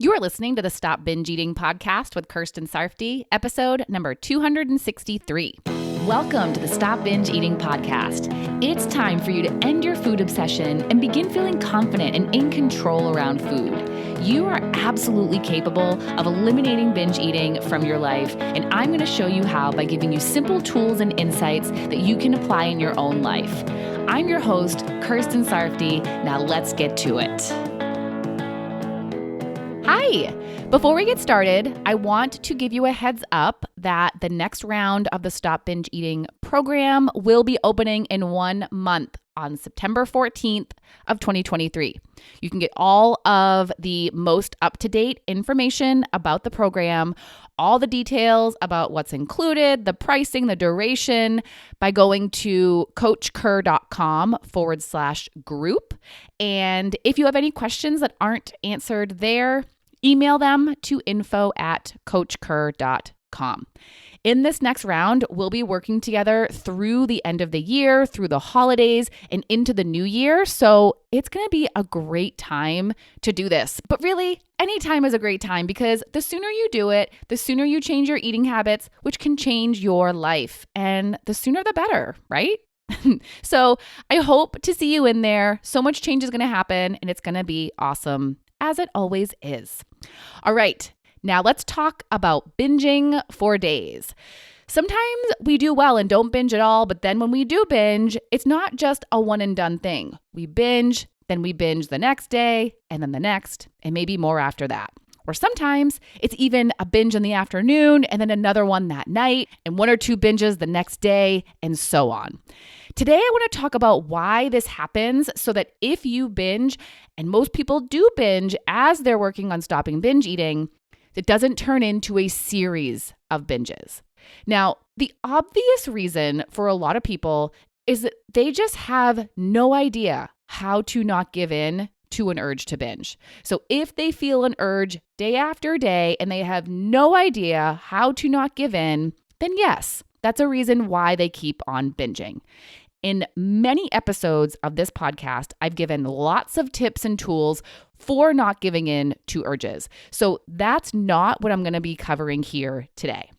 You are listening to the Stop Binge Eating podcast with Kirsten Sarfty, episode number 263. Welcome to the Stop Binge Eating podcast. It's time for you to end your food obsession and begin feeling confident and in control around food. You are absolutely capable of eliminating binge eating from your life, and I'm going to show you how by giving you simple tools and insights that you can apply in your own life. I'm your host, Kirsten Sarfty. Now let's get to it. Hi! Before we get started, I want to give you a heads up that the next round of the Stop Binge Eating program will be opening in 1 month on September 14th of 2023. You can get all of the most up-to-date information about the program, all the details about what's included, the pricing, the duration by going to coachker.com/group. And if you have any questions that aren't answered there, email them to info@coachker.com. In this next round, we'll be working together through the end of the year, through the holidays, and into the new year. So it's going to be a great time to do this. But really, any time is a great time because the sooner you do it, the sooner you change your eating habits, which can change your life. And the sooner the better, right? So I hope to see you in there. So much change is going to happen, and it's going to be awesome, as it always is. All right, now let's talk about binging for days. Sometimes we do well and don't binge at all, but then when we do binge, it's not just a one and done thing. We binge, then we binge the next day, and then the next, and maybe more after that. Or sometimes it's even a binge in the afternoon and then another one that night and 1 or 2 binges the next day and so on. Today, I want to talk about why this happens so that if you binge, and most people do binge as they're working on stopping binge eating, it doesn't turn into a series of binges. Now, the obvious reason for a lot of people is that they just have no idea how to not give in to an urge to binge. So if they feel an urge day after day and they have no idea how to not give in, then yes, that's a reason why they keep on binging. In many episodes of this podcast, I've given lots of tips and tools for not giving in to urges. So that's not what I'm going to be covering here today.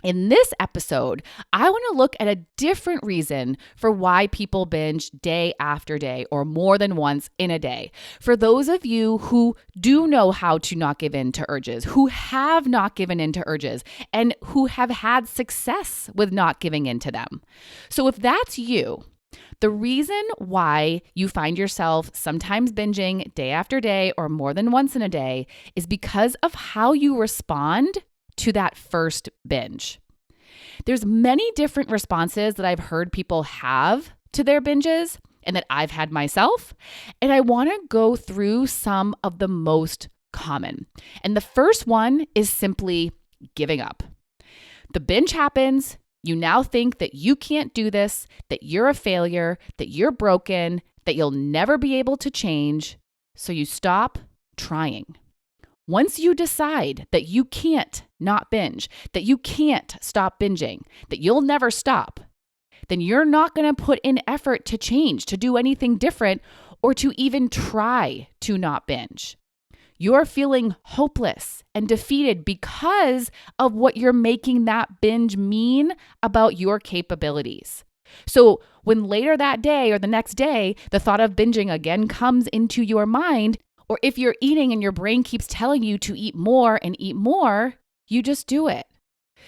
In this episode, I want to look at a different reason for why people binge day after day or more than once in a day. For those of you who do know how to not give in to urges, who have not given in to urges, and who have had success with not giving in to them. So if that's you, the reason why you find yourself sometimes binging day after day or more than once in a day is because of how you respond to that first binge. There's many different responses that I've heard people have to their binges and that I've had myself, and I want to go through some of the most common. And the first one is simply giving up. The binge happens, you now think that you can't do this, that you're a failure, that you're broken, that you'll never be able to change, so you stop trying. Once you decide that you can't not binge, that you can't stop binging, that you'll never stop, then you're not going to put in effort to change, to do anything different, or to even try to not binge. You're feeling hopeless and defeated because of what you're making that binge mean about your capabilities. So when later that day or the next day, the thought of binging again comes into your mind, or if you're eating and your brain keeps telling you to eat more and eat more, you just do it.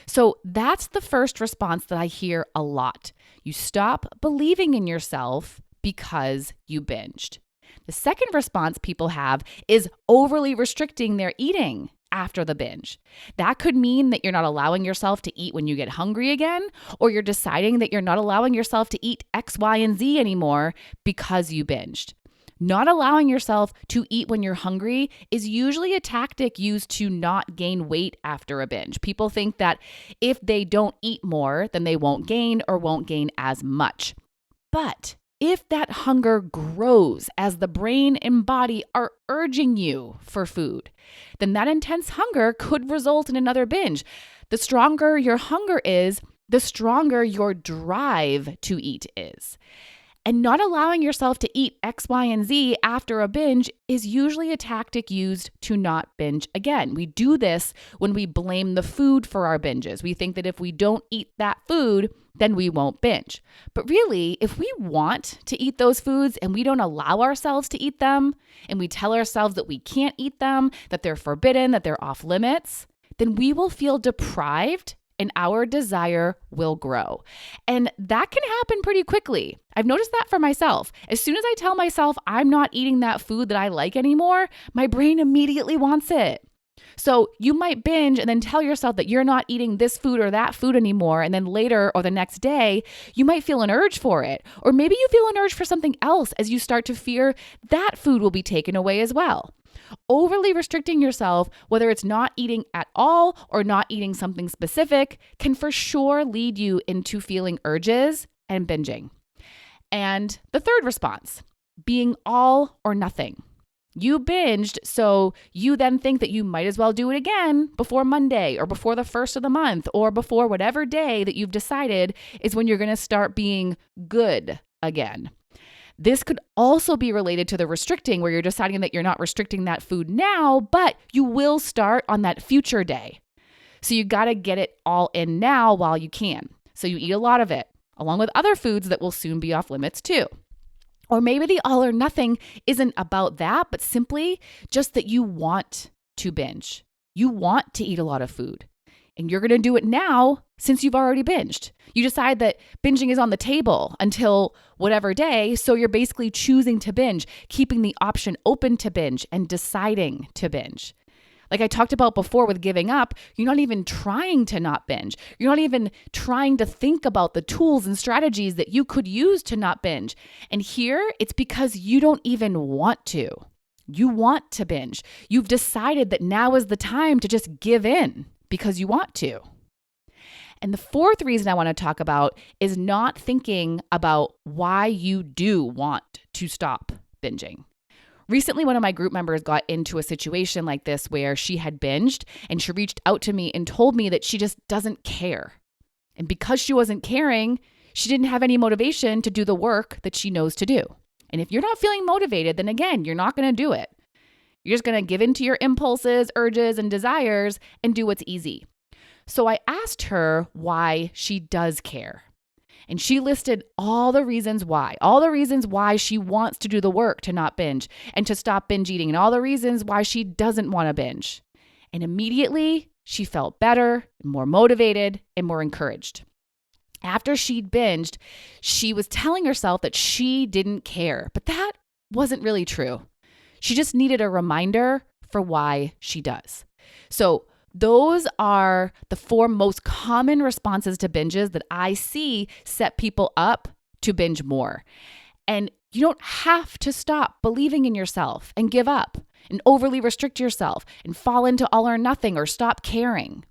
So that's the first response that I hear a lot. You stop believing in yourself because you binged. The second response people have is overly restricting their eating after the binge. That could mean that you're not allowing yourself to eat when you get hungry again, or you're deciding that you're not allowing yourself to eat X, Y, and Z anymore because you binged. Not allowing yourself to eat when you're hungry is usually a tactic used to not gain weight after a binge. People think that if they don't eat more, then they won't gain or won't gain as much. But if that hunger grows as the brain and body are urging you for food, then that intense hunger could result in another binge. The stronger your hunger is, the stronger your drive to eat is. And not allowing yourself to eat X, Y, and Z after a binge is usually a tactic used to not binge again. We do this when we blame the food for our binges. We think that if we don't eat that food, then we won't binge. But really, if we want to eat those foods and we don't allow ourselves to eat them, and we tell ourselves that we can't eat them, that they're forbidden, that they're off limits, then we will feel deprived and our desire will grow. And that can happen pretty quickly. I've noticed that for myself. As soon as I tell myself I'm not eating that food that I like anymore, my brain immediately wants it. So you might binge and then tell yourself that you're not eating this food or that food anymore. And then later or the next day, you might feel an urge for it. Or maybe you feel an urge for something else as you start to fear that food will be taken away as well. Overly restricting yourself, whether it's not eating at all or not eating something specific, can for sure lead you into feeling urges and binging. And the third response, being all or nothing. You binged, so you then think that you might as well do it again before Monday or before the first of the month or before whatever day that you've decided is when you're going to start being good again. This could also be related to the restricting, where you're deciding that you're not restricting that food now, but you will start on that future day. So you got to get it all in now while you can. So you eat a lot of it, along with other foods that will soon be off limits too. Or maybe the all or nothing isn't about that, but simply just that you want to binge. You want to eat a lot of food. And you're going to do it now since you've already binged. You decide that binging is on the table until whatever day, so you're basically choosing to binge, keeping the option open to binge and deciding to binge. Like I talked about before with giving up, you're not even trying to not binge. You're not even trying to think about the tools and strategies that you could use to not binge. And here, it's because you don't even want to. You want to binge. You've decided that now is the time to just give in because you want to. And the fourth reason I want to talk about is not thinking about why you do want to stop binging. Recently, one of my group members got into a situation like this where she had binged and she reached out to me and told me that she just doesn't care. And because she wasn't caring, she didn't have any motivation to do the work that she knows to do. And if you're not feeling motivated, then again, you're not going to do it. You're just going to give in to your impulses, urges, and desires and do what's easy. So I asked her why she does care. And she listed all the reasons why she wants to do the work to not binge and to stop binge eating, and all the reasons why she doesn't want to binge. And immediately she felt better, more motivated, and more encouraged. After she'd binged, she was telling herself that she didn't care, but that wasn't really true. She just needed a reminder for why she does. So those are the 4 most common responses to binges that I see set people up to binge more. And you don't have to stop believing in yourself and give up and overly restrict yourself and fall into all or nothing or stop caring.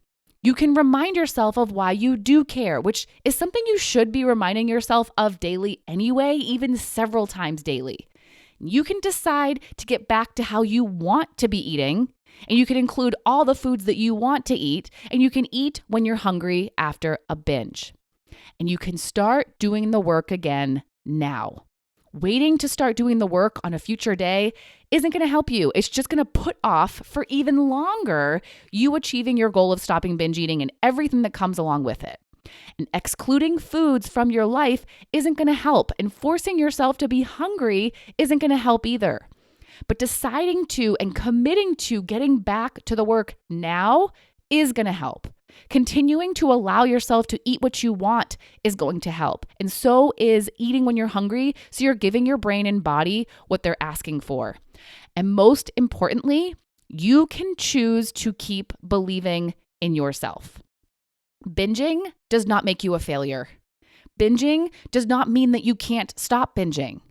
You can remind yourself of why you do care, which is something you should be reminding yourself of daily anyway, even several times daily. You can decide to get back to how you want to be eating, and you can include all the foods that you want to eat, and you can eat when you're hungry after a binge. And you can start doing the work again now. Waiting to start doing the work on a future day isn't going to help you. It's just going to put off for even longer you achieving your goal of stopping binge eating and everything that comes along with it. And excluding foods from your life isn't going to help, and forcing yourself to be hungry isn't going to help either. But deciding to and committing to getting back to the work now is going to help. Continuing to allow yourself to eat what you want is going to help. And so is eating when you're hungry, so you're giving your brain and body what they're asking for. And most importantly, you can choose to keep believing in yourself. Binging does not make you a failure. Binging does not mean that you can't stop binging.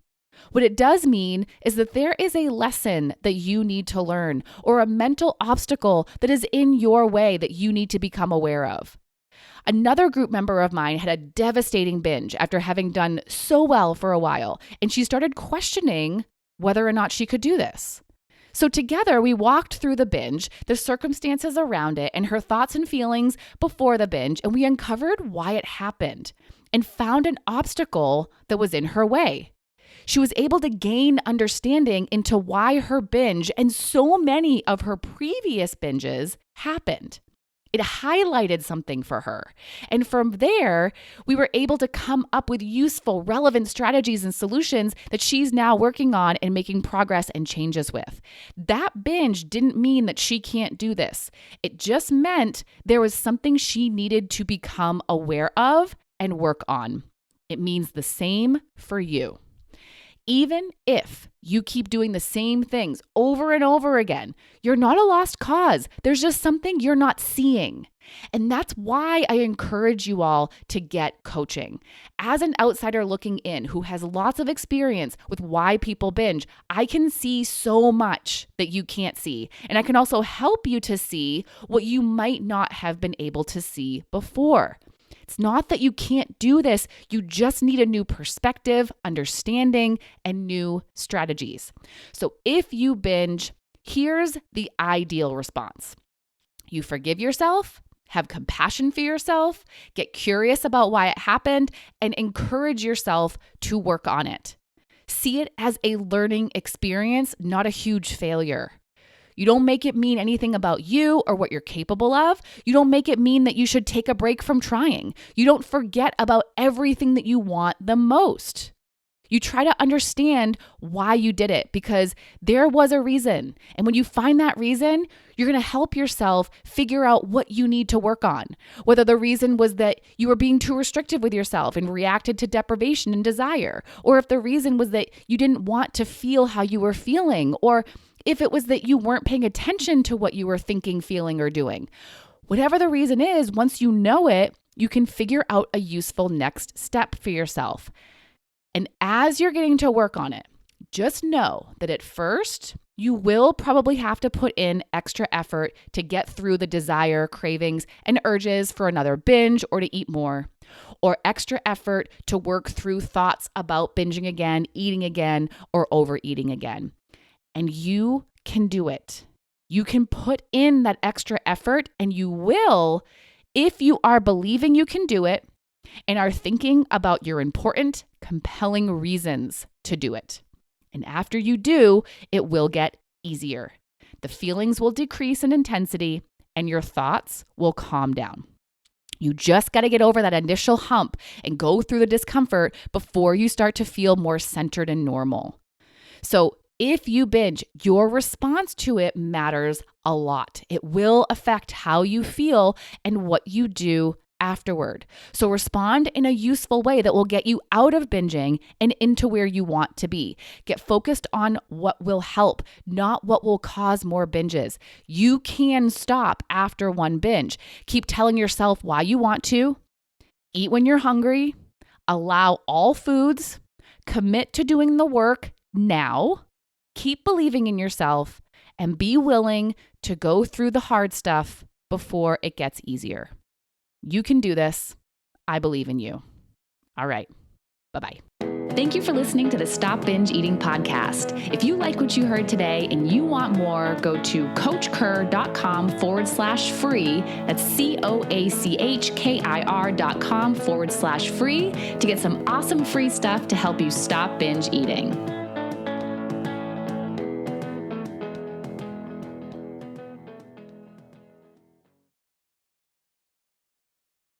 What it does mean is that there is a lesson that you need to learn, or a mental obstacle that is in your way that you need to become aware of. Another group member of mine had a devastating binge after having done so well for a while, and she started questioning whether or not she could do this. So together we walked through the binge, the circumstances around it, and her thoughts and feelings before the binge, and we uncovered why it happened. and found an obstacle that was in her way. She was able to gain understanding into why her binge and so many of her previous binges happened. It highlighted something for her. And from there, we were able to come up with useful, relevant strategies and solutions that she's now working on and making progress and changes with. That binge didn't mean that she can't do this. It just meant there was something she needed to become aware of and work on. It means the same for you. Even if you keep doing the same things over and over again, you're not a lost cause. There's just something you're not seeing. And that's why I encourage you all to get coaching. As an outsider looking in who has lots of experience with why people binge, I can see so much that you can't see. And I can also help you to see what you might not have been able to see before. It's not that you can't do this. You just need a new perspective, understanding, and new strategies. So if you binge, here's the ideal response. You forgive yourself, have compassion for yourself, get curious about why it happened, and encourage yourself to work on it. See it as a learning experience, not a huge failure. You don't make it mean anything about you or what you're capable of. You don't make it mean that you should take a break from trying. You don't forget about everything that you want the most. You try to understand why you did it because there was a reason. And when you find that reason, you're going to help yourself figure out what you need to work on. Whether the reason was that you were being too restrictive with yourself and reacted to deprivation and desire, or if the reason was that you didn't want to feel how you were feeling, or if it was that you weren't paying attention to what you were thinking, feeling, or doing. Whatever the reason is, once you know it, you can figure out a useful next step for yourself. And as you're getting to work on it, just know that at first, you will probably have to put in extra effort to get through the desire, cravings, and urges for another binge or to eat more, or extra effort to work through thoughts about binging again, eating again, or overeating again. And you can do it. You can put in that extra effort, and you will if you are believing you can do it and are thinking about your important, compelling reasons to do it. And after you do, it will get easier. The feelings will decrease in intensity and your thoughts will calm down. You just got to get over that initial hump and go through the discomfort before you start to feel more centered and normal. So if you binge, your response to it matters a lot. It will affect how you feel and what you do afterward. So respond in a useful way that will get you out of binging and into where you want to be. Get focused on what will help, not what will cause more binges. You can stop after one binge. Keep telling yourself why you want to. Eat when you're hungry. Allow all foods. Commit to doing the work now. Keep believing in yourself and be willing to go through the hard stuff before it gets easier. You can do this. I believe in you. All right. Bye-bye. Thank you for listening to the Stop Binge Eating podcast. If you like what you heard today and you want more, go to coachkir.com/free. That's COACHKIR.com/free to get some awesome free stuff to help you stop binge eating.